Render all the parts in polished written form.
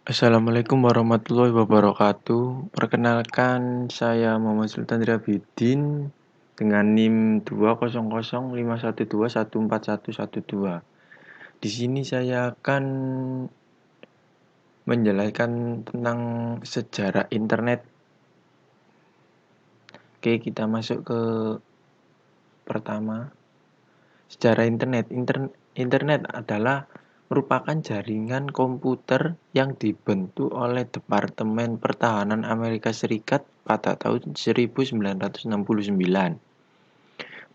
Assalamualaikum warahmatullahi wabarakatuh. Perkenalkan, saya Muhammad Sultan Abidin dengan NIM 20051214141. Di sini saya akan menjelaskan tentang sejarah internet. Oke, kita masuk ke pertama. Sejarah internet. Internet adalah merupakan jaringan komputer yang dibentuk oleh Departemen Pertahanan Amerika Serikat pada tahun 1969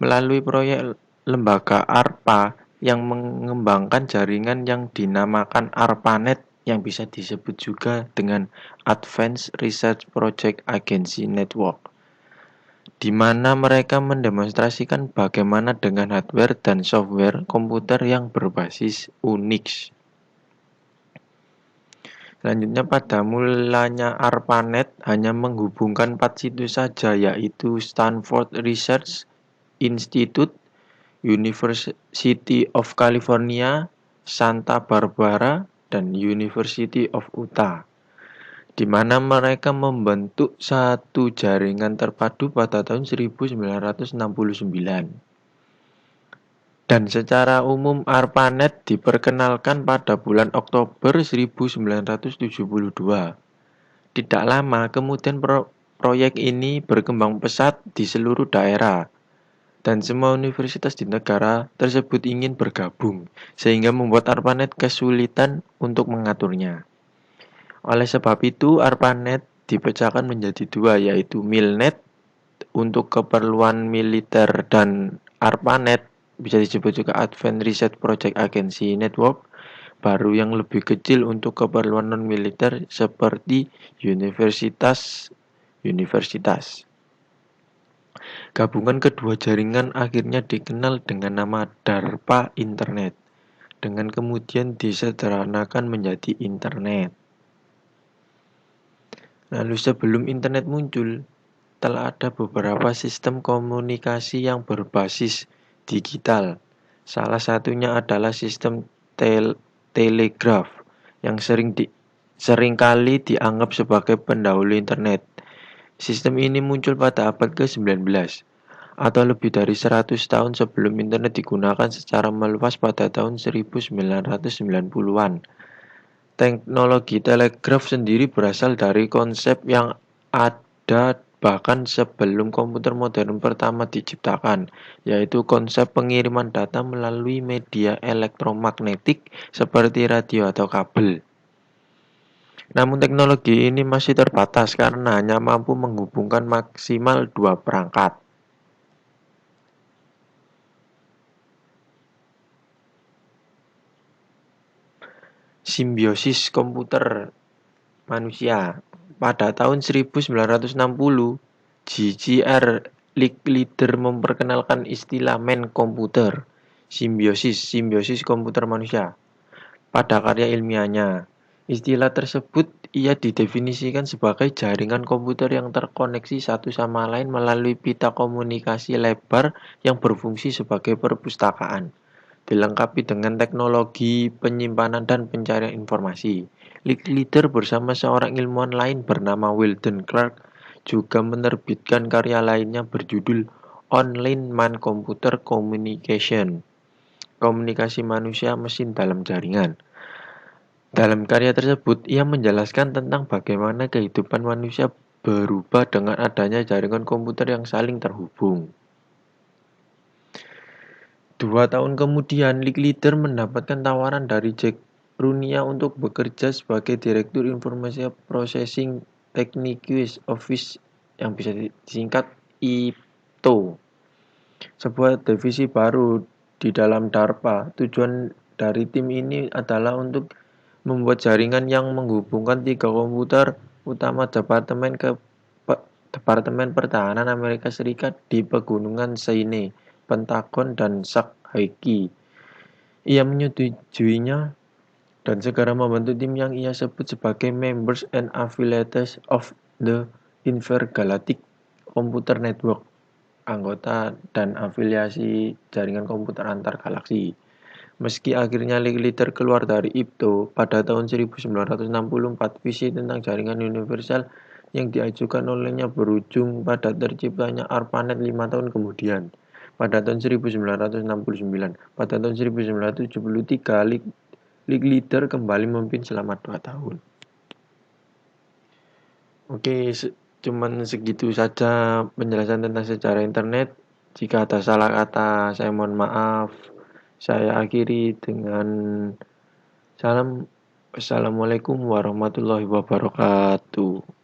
melalui proyek lembaga ARPA yang mengembangkan jaringan yang dinamakan ARPANET yang bisa disebut juga dengan Advanced Research Project Agency Network, di mana mereka mendemonstrasikan bagaimana dengan hardware dan software komputer yang berbasis Unix. Selanjutnya, pada mulanya ARPANET hanya menghubungkan 4 situs saja, yaitu Stanford Research Institute, University of California, Santa Barbara, dan University of Utah, di mana mereka membentuk satu jaringan terpadu pada tahun 1969. Dan secara umum ARPANET diperkenalkan pada bulan Oktober 1972. Tidak lama kemudian proyek ini berkembang pesat di seluruh daerah, dan semua universitas di negara tersebut ingin bergabung, sehingga membuat ARPANET kesulitan untuk mengaturnya. Oleh sebab itu, ARPANET dipecahkan menjadi dua, yaitu MILNET untuk keperluan militer dan ARPANET bisa disebut juga Advanced Research Project Agency Network baru yang lebih kecil untuk keperluan non-militer seperti universitas. Gabungan kedua jaringan akhirnya dikenal dengan nama DARPA Internet, dengan kemudian disederhanakan menjadi Internet. Lalu sebelum Internet muncul, telah ada beberapa sistem komunikasi yang berbasis digital. Salah satunya adalah sistem telegraf yang seringkali dianggap sebagai pendahulu internet. Sistem ini muncul pada abad ke-19 atau lebih dari 100 tahun sebelum internet digunakan secara meluas pada tahun 1990-an. Teknologi telegraf sendiri berasal dari konsep yang ada bahkan sebelum komputer modern pertama diciptakan, yaitu konsep pengiriman data melalui media elektromagnetik seperti radio atau kabel. Namun teknologi ini masih terbatas karena hanya mampu menghubungkan maksimal 2 perangkat. Simbiosis komputer manusia. Pada tahun 1960, J.G.R. Licklider memperkenalkan istilah main komputer, simbiosis komputer manusia, pada karya ilmiahnya. Istilah tersebut ia didefinisikan sebagai jaringan komputer yang terkoneksi satu sama lain melalui pita komunikasi lebar yang berfungsi sebagai perpustakaan, dilengkapi dengan teknologi penyimpanan dan pencarian informasi. Licklider bersama seorang ilmuwan lain bernama Weldon Clark juga menerbitkan karya lainnya berjudul Online Man-Computer Communication, komunikasi manusia mesin dalam jaringan. Dalam karya tersebut, ia menjelaskan tentang bagaimana kehidupan manusia berubah dengan adanya jaringan komputer yang saling terhubung. 2 tahun kemudian, Licklider mendapatkan tawaran dari Jack Runia untuk bekerja sebagai Direktur Informasi Processing Techniques Office yang bisa disingkat IPTO, sebuah divisi baru di dalam DARPA. Tujuan dari tim ini adalah untuk membuat jaringan yang menghubungkan 3 komputer utama Departemen Pertahanan Amerika Serikat di Pegunungan Sinai, Pentagon, dan Sakaiki. Ia menyetujuinya dan segera membentuk tim yang ia sebut sebagai Members and Affiliates of the Intergalactic Computer Network, anggota dan afiliasi jaringan komputer antar galaksi. Meski akhirnya Licklider keluar dari IPTO pada tahun 1964, visi tentang jaringan universal yang diajukan olehnya berujung pada terciptanya ARPANET 5 tahun kemudian. Pada tahun 1969, pada tahun 1973, Licklider kembali memimpin selama 2 tahun. Oke, cuman segitu saja penjelasan tentang sejarah internet. Jika ada salah kata, saya mohon maaf. Saya akhiri dengan salam. Wassalamualaikum warahmatullahi wabarakatuh.